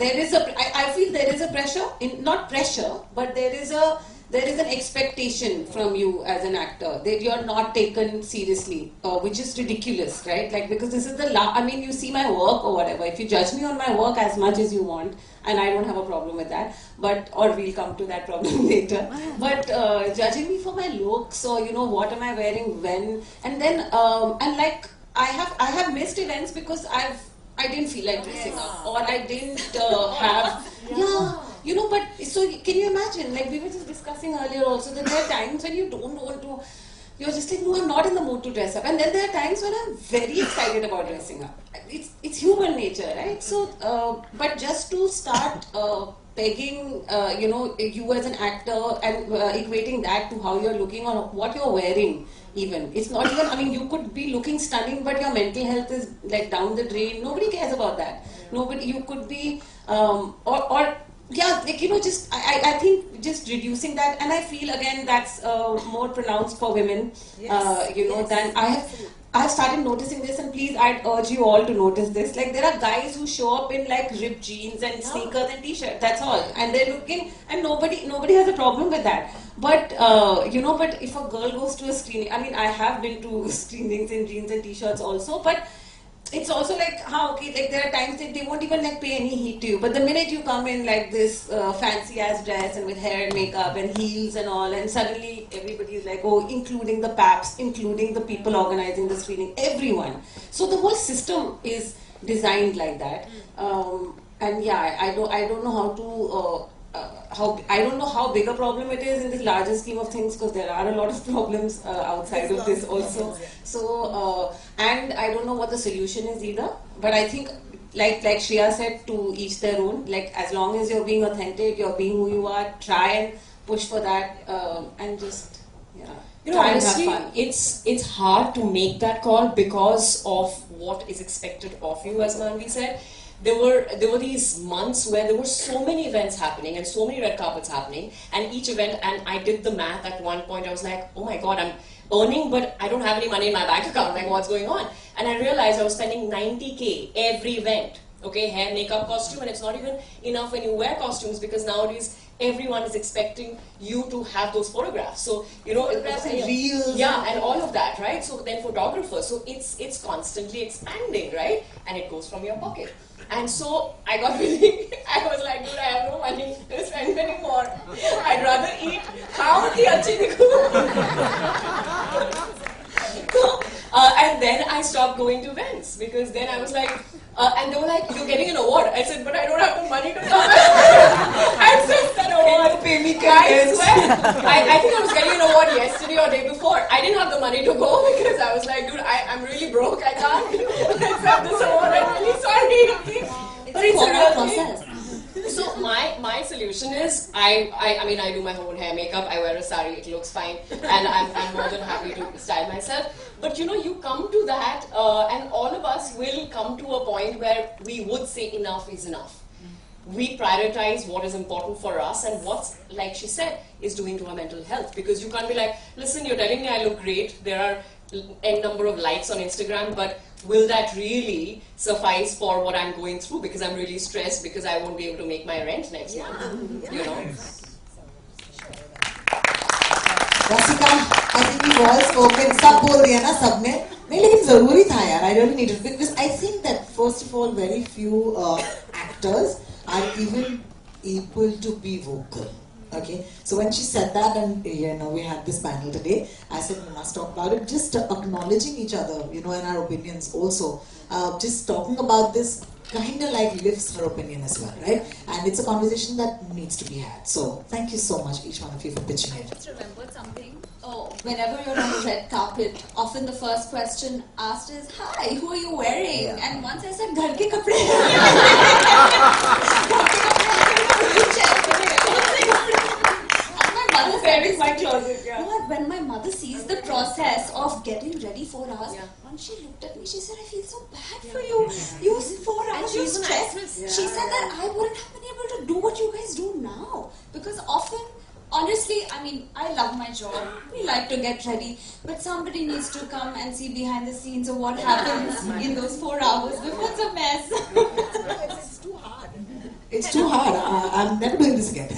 feel there is a pressure, not pressure, but there is an expectation from you as an actor that you're not taken seriously, which is ridiculous, right? Because this is you see my work or whatever. If you judge me on my work as much as you want, and I don't have a problem with that, or we'll come to that problem later. But judging me for my looks, or what am I wearing when, and then I have missed events because I didn't feel like dressing up, or I didn't have, but can you imagine? Like we were just discussing earlier also that there are times when you don't want to, you're just like, no, I'm not in the mood to dress up. And then there are times when I'm very excited about dressing up. It's human nature, right? So, but just to start pegging, you as an actor and equating that to how you're looking or what you're wearing, even. It's not even, I mean, you could be looking stunning, but your mental health is like down the drain. Nobody cares about that. Nobody, you could be, yeah, like, just, I think just reducing that, and I feel again that's more pronounced for women, than I've started noticing this, and please, I'd urge you all to notice this. Like, there are guys who show up in like ripped jeans and sneakers and t-shirt, that's all. And they're looking, and nobody has a problem with that. But, but if a girl goes to a screening, I mean, I have been to screenings in jeans and t-shirts also, but it's also like, like there are times that they won't even like pay any heed to you. But the minute you come in like this fancy ass dress and with hair and makeup and heels and all, and suddenly everybody is like, oh, including the paps, including the people organizing the screening, everyone. So the whole system is designed like that. And yeah, I don't know how to. I don't know how big a problem it is in the larger scheme of things, because there are a lot of problems outside of this also. So, and I don't know what the solution is either. But I think, like Shriya said, to each their own. Like, as long as you're being authentic, you're being who you are, try and push for that, and just try honestly, and have fun. it's hard to make that call because of what is expected of you, as Maanvi said. There were these months where there were so many events happening and so many red carpets happening, and each event, and I did the math at one point. I was like, oh my god, I'm earning, but I don't have any money in my bank account. Like, what's going on? And I realized I was spending 90K every event. Okay, hair, makeup, costume, and it's not even enough when you wear costumes, because nowadays everyone is expecting you to have those photographs. So, reels. Yeah, and all of that, right? So then photographers. So it's constantly expanding, right? And it goes from your pocket. And so I got really, I was like, dude, I have no money to spend anymore. I'd rather eat khao achhi dikhu. So, and then I stopped going to events, because then I was like, and they were like, you're getting an award. I said, but I don't have the money to come. I said, an award. Pay me I swear. I think I was getting an award yesterday or day before. I didn't have the money to go, because I was like, dude, I'm really broke. I can't accept this award. I'm really sorry. But it's a real process. So my solution is, I mean, I do my own hair, makeup, I wear a sari, it looks fine, and I'm more than happy to style myself. But you come to that, and all of us will come to a point where we would say enough is enough. We prioritize what is important for us and what's, like she said, is doing to our mental health. Because you can't be like, listen, you're telling me I look great, there are n number of likes on Instagram, but will that really suffice for what I'm going through? Because I'm really stressed because I won't be able to make my rent next month. Rasika, I think we've all spoken. सब बोल दिया ना सबने. नहीं लेकिन ज़रूरी था यार. I really needed it, because I think that first of all, very few actors are even able to be vocal. Okay, so when she said that, and we had this panel today, I said we must talk about it. Just acknowledging each other, in our opinions also. Just talking about this kind of like lifts her opinion as well, right? And it's a conversation that needs to be had. So thank you so much, each one of you, for pitching I it. just remembered something. Oh, whenever you're on a red carpet, often the first question asked is, "Hi, who are you wearing?" Yeah. And once I said, "Ghar ke kapde." My closet, yeah. No, when my mother sees the process of getting ready 4 hours, Yeah. once she looked at me, she said, "I feel so bad for you. You 4 hours, you she's an stressed." actress. She said that I wouldn't have been able to do what you guys do now. Because often, honestly, I mean, I love my job. We like to get ready. But somebody needs to come and see behind the scenes of what happens in those 4 hours before it's a mess. It's too hard. It's too hard. I'm never doing this again.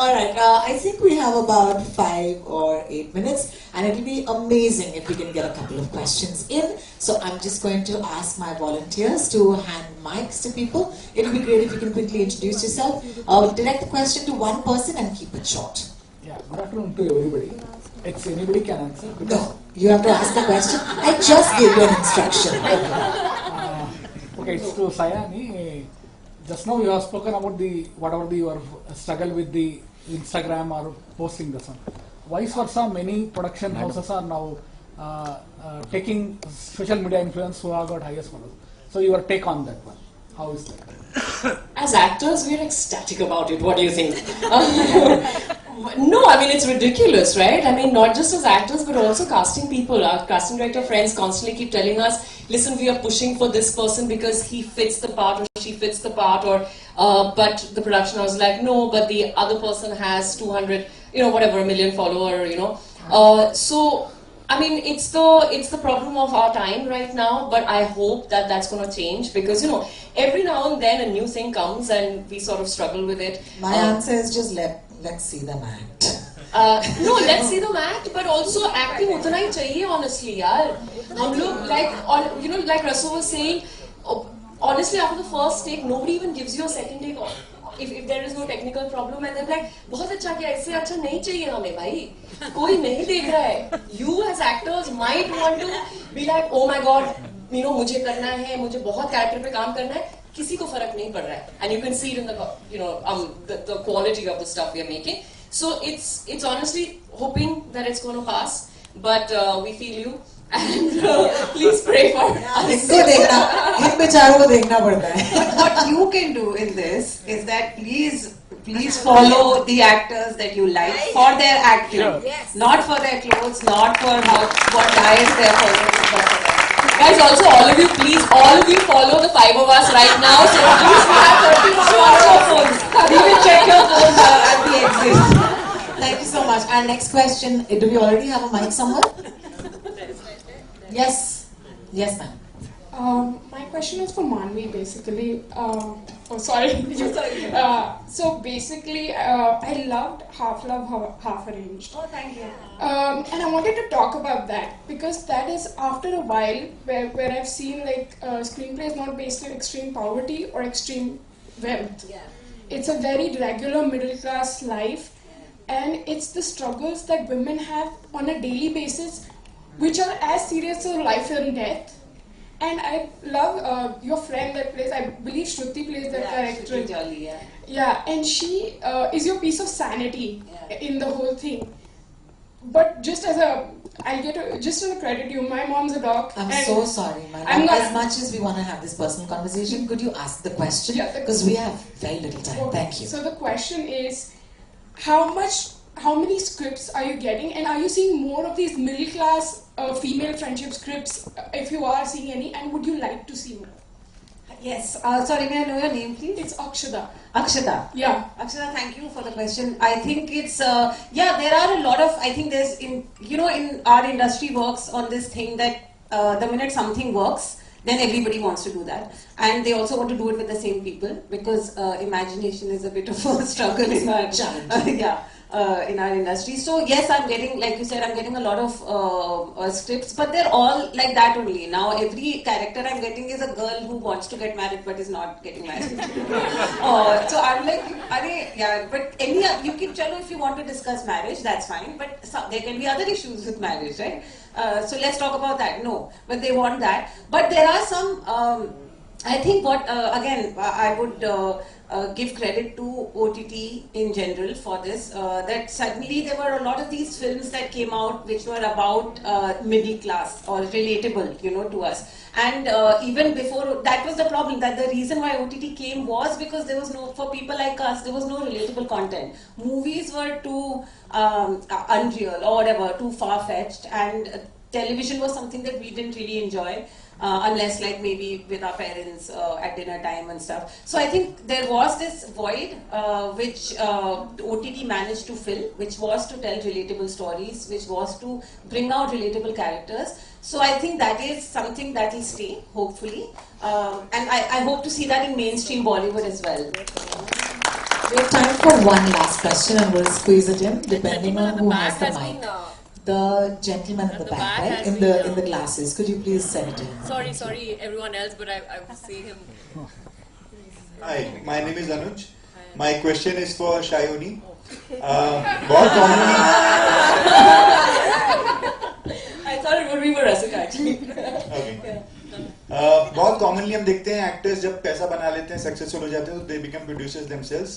Alright, I think we have about 5 or 8 minutes, and it'll be amazing if we can get a couple of questions in. So I'm just going to ask my volunteers to hand mics to people. It'll be great if you can quickly introduce yourself. Direct the question to one person and keep it short. Yeah, good afternoon to everybody. It's anybody can answer. No, you have to ask the question. I just gave you an instruction. Okay, it's to Sayani. just now you have spoken about the whatever your struggle with the Instagram or posting this one. Vice versa, many production houses are now taking social media influence who have got highest followers. So your take on that one, how is that? As actors, we're ecstatic about it. What do you think? No, I mean, it's ridiculous, right? I mean, not just as actors, but also casting people. Our casting director friends constantly keep telling us, listen, we are pushing for this person because he fits the part or she fits the part, or but the production house is like, no, but the other person has 200, whatever, a million follower, So, I mean, it's the problem of our time right now, but I hope that that's going to change because, every now and then a new thing comes and we sort of struggle with it. My answer is just let's see them act. No, let's see them act, but also acting उतना ही चाहिए, honestly, यार. हम लोग like Rasu was saying, honestly, after the first take, nobody even gives you a second take. If there is no technical problem, and they're like, बहुत अच्छा किया, इससे अच्छा नहीं चाहिए हमें भाई. कोई नहीं देख रहा है. You as actors might want to be like, oh my god, मुझे करना है, मुझे बहुत character पे काम करना है. किसी को फर्क नहीं पड़ रहा है. And you can see it in the quality of the stuff we are making. So it's honestly hoping that it's going to pass, but we feel you. And please pray for us. इन बेचारों को देखना पड़ता है. What you can do in this is that please follow the actors that you like for their acting, not for their clothes, not for what diet they're following. Guys, also all of you follow the 5 of us right now. So please have 30 watch your phones. You can check your phones at the exit. Thank you so much. Our next question, do we already have a mic somewhere? Yes, ma'am. My question is for Maanvi, basically. Sorry. So basically, I loved Half Love, Half Arranged. Oh, thank you. And I wanted to talk about that because that is after a while where I've seen like screenplays not based on extreme poverty or extreme wealth. Yeah. It's a very regular middle class life, and it's the struggles that women have on a daily basis, which are as serious as life and death. And I love your friend that plays, I believe Shruti plays that character. Shruti Jolly, Yeah, and she is your piece of sanity in the whole thing. But just as a credit you, my mom's a doc. I'm so sorry, man. As much as we want to have this personal conversation, could you ask the question? Because we have very little time. Okay. Thank you. So the question is, how many scripts are you getting, and are you seeing more of these middle class female friendship scripts, if you are seeing any, and would you like to see more? Yes. Sorry, may I know your name, please? It's Akshada. Akshada. Yeah. Akshada, thank you for the question. I think it's there are a lot of, I think there's in our industry works on this thing that the minute something works, then everybody wants to do that, and they also want to do it with the same people because imagination is a bit of a struggle in our in our industry. So yes, I'm getting, like you said, I'm getting a lot of scripts, but they're all like that only. Now every character I'm getting is a girl who wants to get married but is not getting married. So I'm like, but you can tell if you want to discuss marriage, that's fine, but there can be other issues with marriage, right? So let's talk about that. No, but they want that. But there are some, I think what, again, I would give credit to OTT in general for this, that suddenly there were a lot of these films that came out which were about middle class or relatable, to us. And even before, that was the problem, that the reason why OTT came was because there was for people like us, there was no relatable content. Movies were too unreal or whatever, too far-fetched, and television was something that we didn't really enjoy. Unless like maybe with our parents at dinner time and stuff. So I think there was this void which OTT managed to fill, which was to tell relatable stories, which was to bring out relatable characters. So I think that is something that will stay, hopefully. And I hope to see that in mainstream Bollywood as well. We have time for one last question and we'll squeeze it in, depending on who has the mic. The gentleman in the back, right? In the glasses. Could you please send it in? Sorry, everyone else, but I see him. Hi, my name is Anuj. My question is for Sayani. बहुत commonly. I thought it would be for Rasika actually. Okay. बहुत commonly हम देखते हैं actors जब पैसा बना लेते हैं, सक्सेसफुल हो जाते हैं, तो they become producers themselves.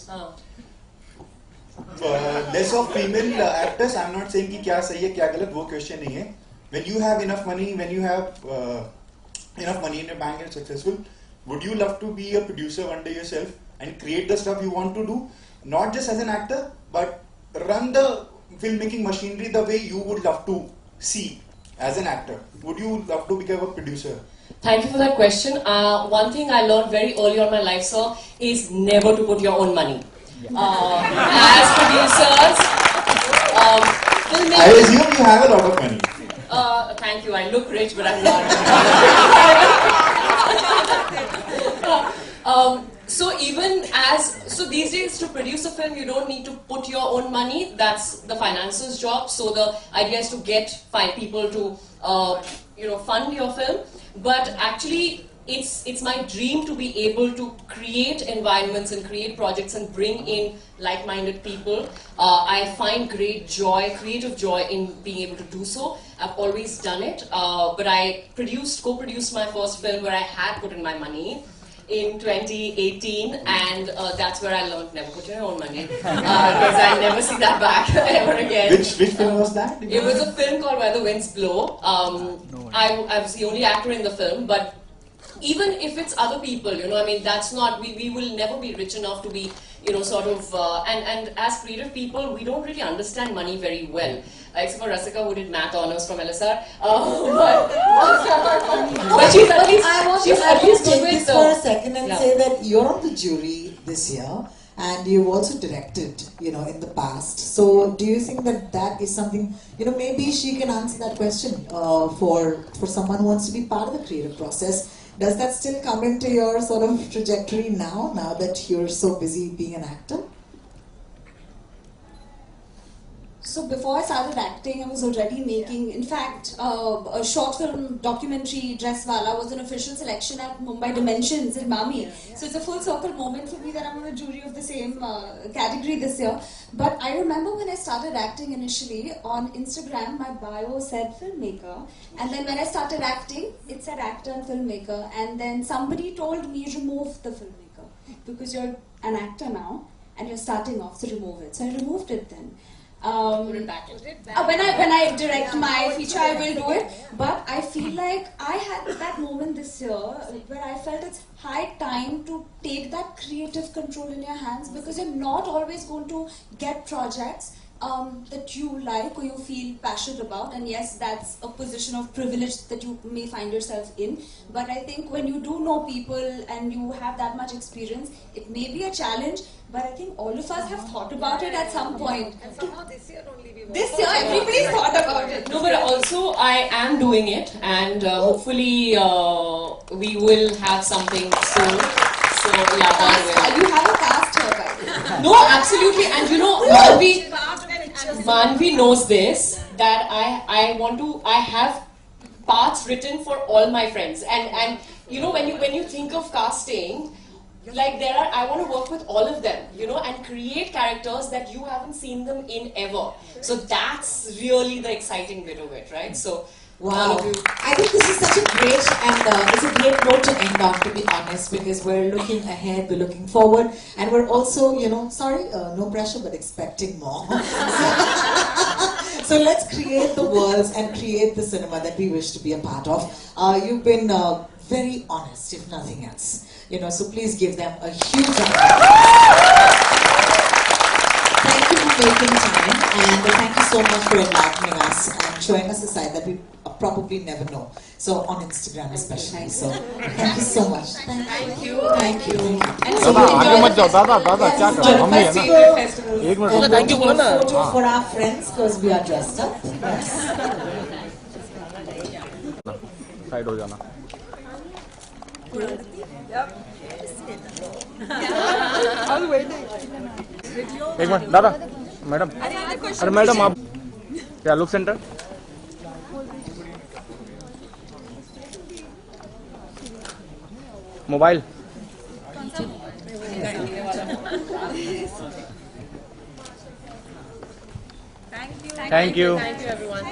Less of female actors. I'm not saying कि क्या सही है क्या गलत, वो क्वेश्चन नहीं है. When you have enough money, when you have enough money in your bank and successful, would you love to be a producer one day yourself and create the stuff you want to do, not just as an actor, but run the filmmaking machinery the way you would love to see as an actor? Would you love to become a producer? Thank you for that question. One thing I learned very early on in my life, sir, is never to put your own money. As producers, I assume you have a lot of money. Thank you. I look rich, but I'm not. So these days, to produce a film, you don't need to put your own money. That's the financer's job. So the idea is to find people to fund your film. But actually, it's my dream to be able to create environments and create projects and bring in like-minded people. I find creative joy in being able to do so. I've always done it. But I co-produced my first film where I had put in my money in 2018, and that's where I learned never put your own money, because I'll never see that back ever again. Which film was that? It was a film called Where the Winds Blow. I was the only actor in the film, but even if it's other people, that's not, we will never be rich enough to be, and as creative people, we don't really understand money very well. Except for Rasika, who did math honors from LSR. But she's at least, I want to take this for a second and say that you're on the jury this year, and you've also directed, in the past. So, do you think that is something, maybe she can answer that question for someone who wants to be part of the creative process? Does that still come into your sort of trajectory now that you're so busy being an actor? So before I started acting, I was already making, in fact, a short film documentary, Dresswala, was an official selection at Mumbai Dimensions in Maanvi. So it's a full circle moment for me that I'm on the jury of the same category this year. But I remember when I started acting initially, on Instagram, my bio said filmmaker. And then when I started acting, it said actor and filmmaker. And then somebody told me, remove the filmmaker, because you're an actor now, and you're starting off, so remove it. So I removed it then. Put it back in. When I direct my feature, I will do it. But I feel like I had that moment this year where I felt it's high time to take that creative control in your hands, because you're not always going to get projects that you like or you feel passionate about. And yes, that's a position of privilege that you may find yourself in. But I think when you do know people and you have that much experience, it may be a challenge. But I think all of us have thought about it at some point. And somehow this year only Everybody's thought about it. No, but also I am doing it, and hopefully we will have something soon. So yeah, you have a cast here, guys. No, absolutely, and Maanvi knows this, that I have parts written for all my friends, and when you think of casting, like I want to work with all of them, and create characters that you haven't seen them in ever. So that's really the exciting bit of it, right? So wow, I think this is such a great it's a great note to end on, to be honest, because we're looking ahead, we're looking forward, and we're also, no pressure, but expecting more. So let's create the worlds and create the cinema that we wish to be a part of. You've been very honest, if nothing else. So please give them a huge round of applause. Thank you for making time, and thank you so much for enlightening us and showing us a side that we probably never know. So on Instagram especially. So thank you so much. Thank you. Thank you. And so आगे मत जाओ दादा क्या कर mummy है ना एक minute thank you बोलो ना for our friends, because we are dressed up. Side हो जाना एक मिनट दादा मैडम अरे मैडम आप क्या look centre mobile thank you everyone.